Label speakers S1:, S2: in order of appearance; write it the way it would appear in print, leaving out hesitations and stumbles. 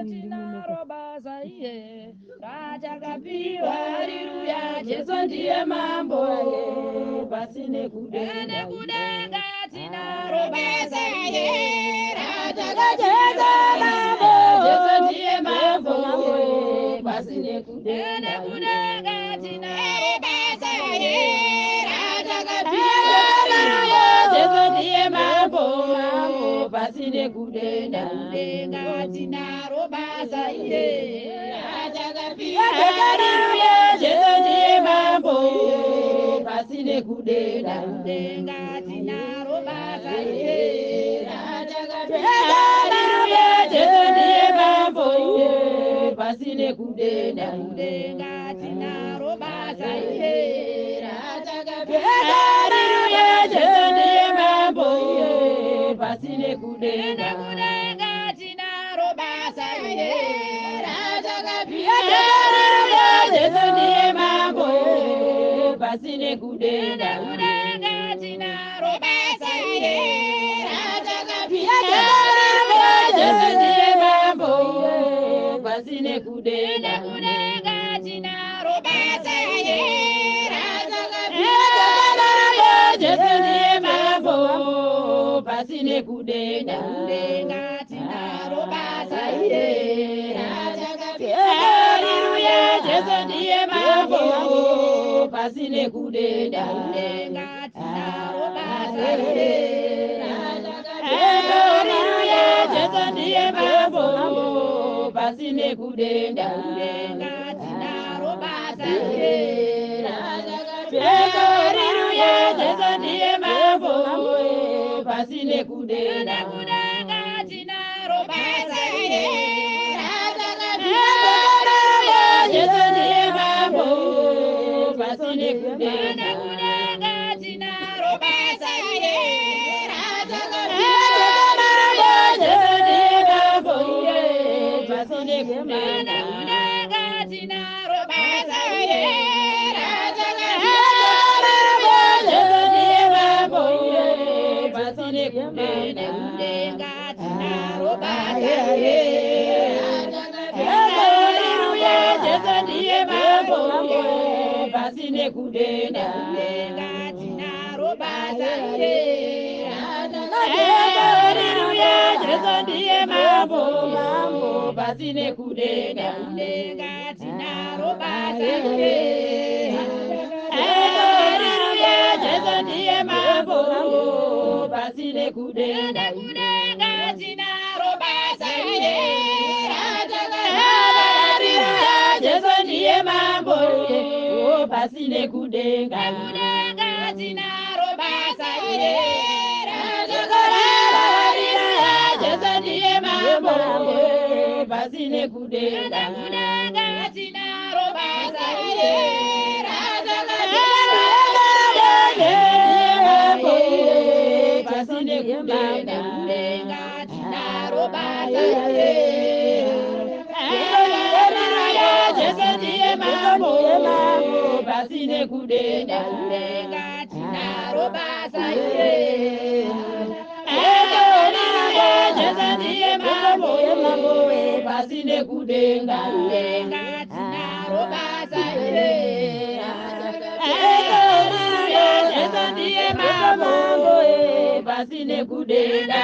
S1: tinaro basa iye rachakapiwa. Haleluya, Yesu ndiye mambo pasine kudenga. Kudenga tinaro basa iye rachakapiwa. Yesu ndiye mambo pasine kudenga. Kudenga tinaro basa iye rachakapiwa. Yesu ndiye mambo pasine kudenga. Kudenga tinaro basa iye rachakapiwa. Haleluya, Yesu ndiye mambo pasine kudenga. Kudenga tinaro basa iye rachakapiwa. Haleluya, Yesu ndiye mambo pasine kudenga. Kudenga tinaro basa iye rachakapiwa. Haleluya, Yesu ndiye mambo pasine kudenga. Kudenga tinaro basa iye rachakapiwa. Haleluya, Yesu ndiye mambo pasine kudenga. Kudenga tinaro basa iye rachakapiwa. Haleluya, Yesu ndiye mambo pasine kudenga. Kudenga tinaro basa iye rachakapiwa. Haleluya, Yesu ndiye mambo pasine kudenga. Kudenga tinaro basa iye rachakapiwa. Haleluya, Yesu ndiye mambo pasine kudenga. Kudenga tinaro basa iye rachakapiwa. Haleluya, Yesu ndiye mambo pasine kudenga. Kudenga tinaro basa iye rachakapiwa. Haleluya, Yesu ndiye mambo pasine kudenga. Kudenga tinaro basa iye rachakapiwa. Haleluya, Yesu ndiye mambo pasine kudenga. Kudenga tinaro basa iye rachakapiwa. Haleluya, Yesu ndiye mambo pasine kudenga. Kudenga tinaro basa iye rachakapiwa. Haleluya, Yesu ndiye mambo pasine kudenga. Kudenga tinaro basa iye rachakapiwa. Haleluya, Yesu ndiye mambo pasine kudenga. Kudenga tinaro basa iye rachakapiwa. Haleluya, Yesu ndiye mambo pasine kudenga. Kudenga tinaro basa iye Haleluya, Yesu ndiye mambo pasine kudenga. Kudenga tinaro basa iye rachakapiwa. Haleluya, Yesu ndiye mambo pasine kudenga. Kudenga tinaro basa iye rachakapiwa. Haleluya, Yesu ndiye mambo pasine kudenga. Kudenga tinaro basa iye rachakapiwa. Pasine kudenga. Kudenga tinaro basa iye Haleluya, Yesu ndiye mambo pasine kudenga. Kudenga tinaro basa iye Haleluya, Yesu ndiye mambo pasine kudenga. Kudenga tinaro basa iye Haleluya, Yesu ndiye mambo pasine kudenga.